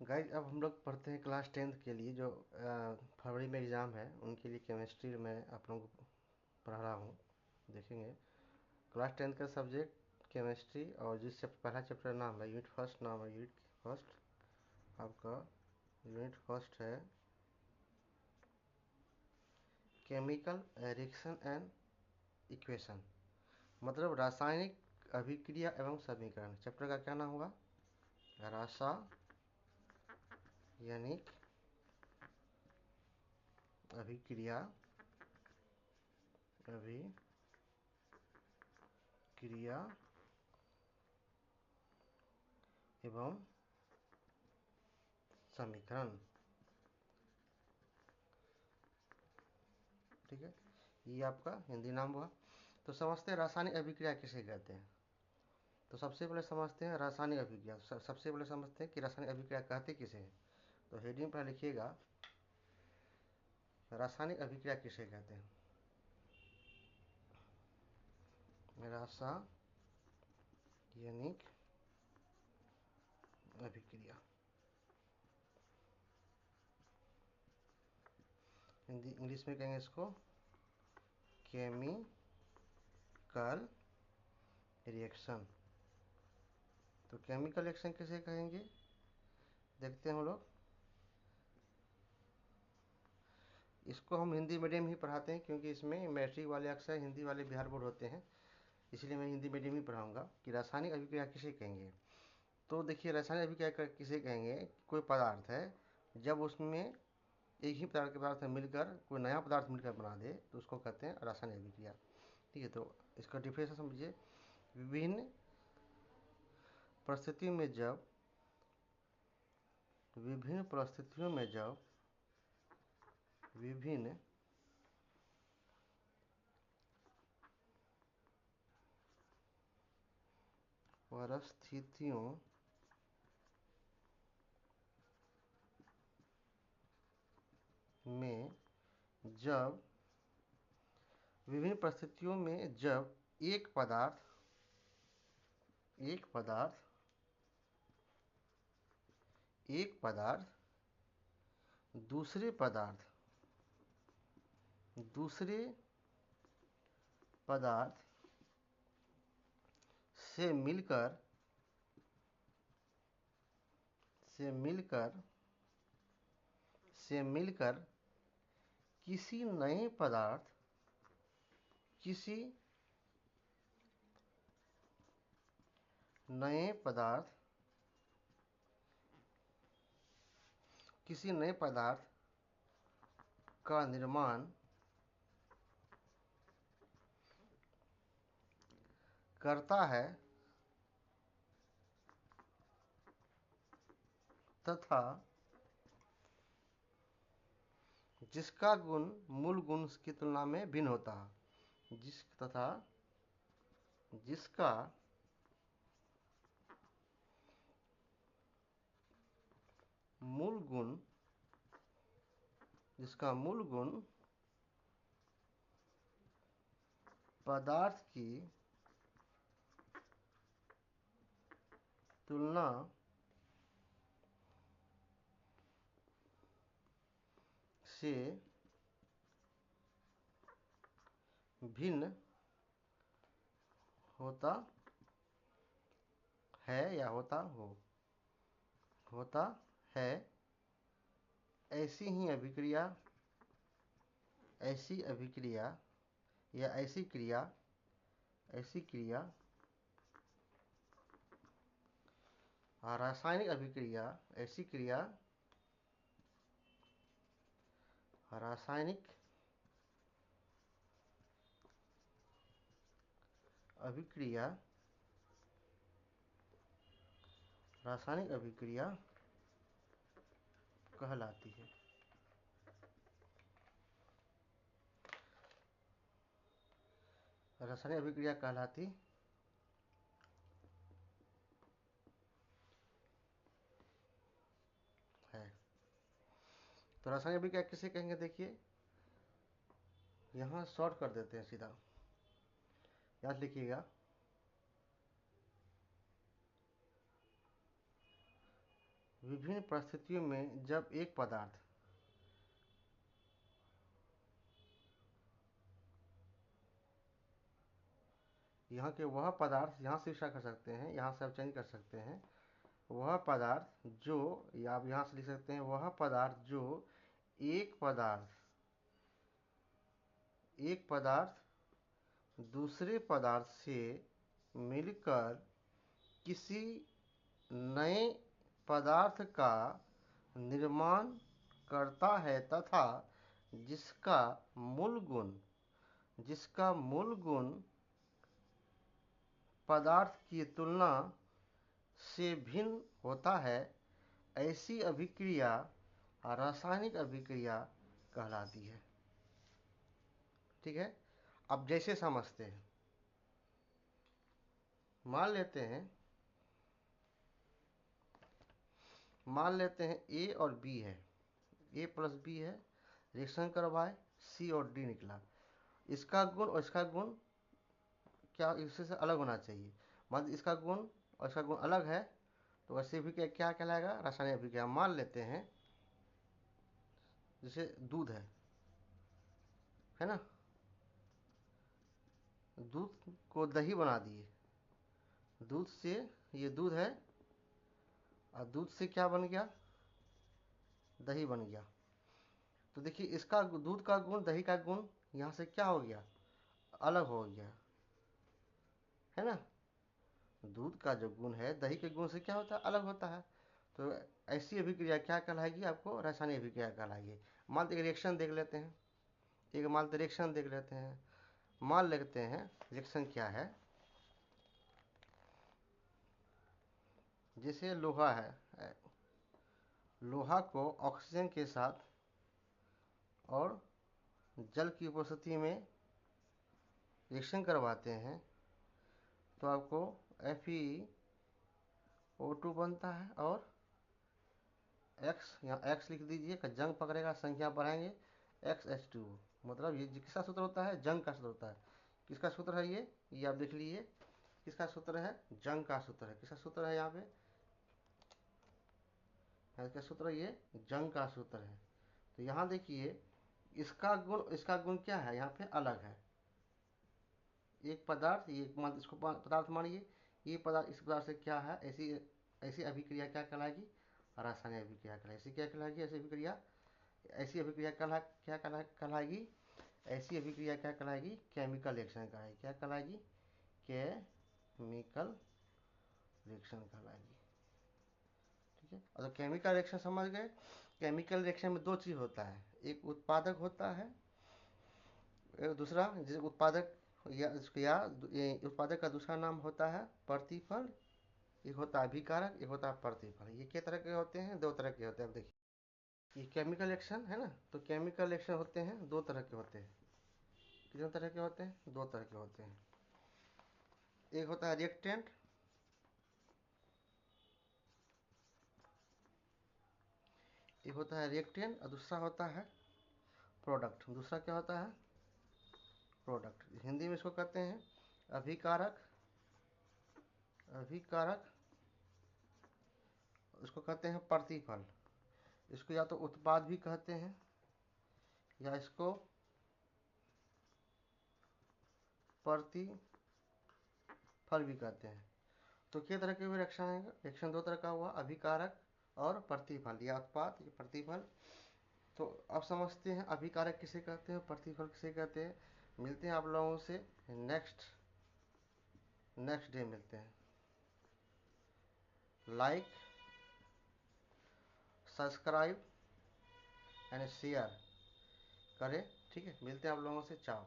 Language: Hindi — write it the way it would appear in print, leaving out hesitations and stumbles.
गाइस अब हम लोग पढ़ते हैं क्लास 10th के लिए जो फरवरी में एग्ज़ाम है उनके लिए केमिस्ट्री में आप लोगों को पढ़ा रहा हूँ। देखेंगे क्लास 10th का सब्जेक्ट केमिस्ट्री और जिस पहला चैप्टर नाम है यूनिट फर्स्ट, नाम है यूनिट फर्स्ट आपका। यूनिट फर्स्ट है केमिकल रिएक्शन एंड इक्वेशन, मतलब रासायनिक अभिक्रिया एवं समीकरण। चैप्टर का क्या नाम होगा? रासायनिक अभिक्रिया एवं समीकरण। ठीक है, ये आपका हिंदी नाम हुआ। तो समझते हैं रासायनिक अभिक्रिया किसे कहते हैं। तो सबसे पहले समझते हैं रासायनिक अभिक्रिया। सबसे पहले समझते हैं कि रासायनिक अभिक्रिया कहते किसे हैं। तो हेडिंग पर लिखिएगा रासायनिक अभिक्रिया किसे कहते हैं। रासायनिक अभिक्रिया, हिंदी इंग्लिश में कहेंगे इसको केमिकल रिएक्शन। तो केमिकल रिएक्शन किसे कहेंगे, देखते हैं हम लोग। इसको हम हिंदी मीडियम ही पढ़ाते हैं क्योंकि इसमें मैट्रिक वाले अक्सर हिंदी वाले बिहार बोर्ड होते हैं, इसलिए मैं हिंदी मीडियम ही पढ़ाऊंगा कि रासायनिक अभिक्रिया किसे कहेंगे। तो देखिए रासायनिक अभिक्रिया किसे कहेंगे, कोई पदार्थ है जब उसमें एक ही प्रकार के पदार्थ मिलकर कोई नया पदार्थ मिलकर बना दे तो उसको कहते हैं रासायनिक अभिक्रिया। ठीक है, तो इसका डिफरेंस समझिए। विभिन्न परिस्थितियों में जब विभिन्न परिस्थितियों में जब विभिन्न परिस्थितियों में जब विभिन्न परिस्थितियों में जब एक पदार्थ दूसरे पदार्थ से मिलकर किसी नए पदार्थ का निर्माण करता है तथा जिसका गुण मूल गुण की तुलना में भिन्न होता है। जिसका मूल गुण पदार्थ की तुलना से भिन्न होता है या होता है, ऐसी अभिक्रिया या ऐसी क्रिया रासायनिक अभिक्रिया, ऐसी क्रिया रासायनिक अभिक्रिया कहलाती है। रासायनिक अभिक्रिया कहलाती है। तो रासायनिक अभिक्रिया किसे कहेंगे, देखिए यहाँ शॉर्ट कर देते हैं सीधा, याद लिखिएगा। विभिन्न परिस्थितियों में जब एक पदार्थ यहाँ के वह पदार्थ, यहाँ से विचार कर सकते हैं, यहाँ से आप चेंज कर सकते हैं, वह पदार्थ जो, या आप यहाँ से लिख सकते हैं वह पदार्थ जो एक पदार्थ दूसरे पदार्थ से मिलकर किसी नए पदार्थ का निर्माण करता है तथा जिसका मूल गुण पदार्थ की तुलना से भिन्न होता है, ऐसी अभिक्रिया रासायनिक अभिक्रिया कहलाती है। ठीक है, अब जैसे समझते हैं, मान लेते हैं ए और बी है, ए प्लस बी है, रिएक्शन करवाए, सी और डी निकला। इसका गुण और इसका गुण क्या इससे से अलग होना चाहिए। मान इसका गुण और इसका गुण अलग है, तो वैसे भी क्या कहलाएगा, रासायनिक अभिक्रिया। मान लेते हैं जैसे दूध है ना, दूध को दही बना दिए, दूध से, ये दूध है और दूध से क्या बन गया, दही बन गया। तो देखिए इसका दूध का गुण दही का गुण यहाँ से क्या हो गया, अलग हो गया, है ना। दूध का जो गुण है दही के गुण से क्या होता है, अलग होता है। तो ऐसी अभिक्रिया क्या कहलाएगी, आपको रासायनिक अभिक्रिया कहलाएगी। मान लीजिए रिएक्शन देख लेते हैं, रिएक्शन देख लेते हैं। मान लेते हैं रिएक्शन क्या है, जैसे लोहा है, लोहा को ऑक्सीजन के साथ और जल की उपस्थिति में रिएक्शन करवाते हैं तो आपको FeO2 बनता है और X, यहाँ X लिख दीजिए, जंग पकड़ेगा, संख्या बढ़ाएंगे, XH2। मतलब ये किसका सूत्र होता है, जंग का सूत्र होता है। किसका सूत्र है ये आप देख लीजिए, किसका सूत्र है, जंग का सूत्र है। किसका सूत्र है यहाँ पे, इसका सूत्र ये जंग का सूत्र है। तो यहाँ देखिए इसका गुण क्या है, यहाँ पे अलग है। एक पदार्थ, ये इसको पदार्थ मानिए, ये पदार्थ इस पदार्थ से क्या है, ऐसी ऐसी अभिक्रिया क्या कहलाएगी, रासायनिक अभिक्रिया कहलाएगी। ऐसी क्या कहलाएगी, ऐसी अभिक्रिया क्या कहलाएगी, ऐसी अभिक्रिया क्या कहलाएगी, केमिकल रिएक्शन कहलाएगी। क्या कहलाएगी, केमिकल रिएक्शन कहलाएगी। ठीक है, और केमिकल रिएक्शन समझ गए। केमिकल रिएक्शन में दो चीज होता है, एक उत्पादक होता है, दूसरा जिस उत्पादक उत्पादक का दूसरा नाम होता है प्रतिफल। एक होता है अभिकारक, एक होता है प्रतिफल। ये कितने तरह के होते हैं, दो तरह के होते हैं। अब देखिए ये केमिकल रिएक्शन है ना, तो केमिकल रिएक्शन होते हैं दो तरह के होते हैं। कितने तरह के होते हैं, दो तरह के होते हैं। एक होता है रिएक्टेंट, एक होता है रिएक्टेंट और दूसरा होता है प्रोडक्ट। दूसरा क्या होता है, प्रोडक्ट। हिंदी में इसको कहते हैं अभिकारक, इसको कहते हैं प्रतिफल। इसको या तो उत्पाद भी कहते हैं या इसको प्रतिफल भी कहते हैं। तो किस तरह के रिएक्शन आएगा, रिएक्शन दो तरह का हुआ, अभिकारक और प्रतिफल, या उत्पाद या प्रतिफल। तो अब समझते हैं अभिकारक किसे कहते हैं, प्रतिफल किसे कहते हैं। मिलते हैं आप लोगों से नेक्स्ट डे मिलते हैं। लाइक, सब्सक्राइब एंड शेयर करें। ठीक है, मिलते हैं आप लोगों से, चाओ।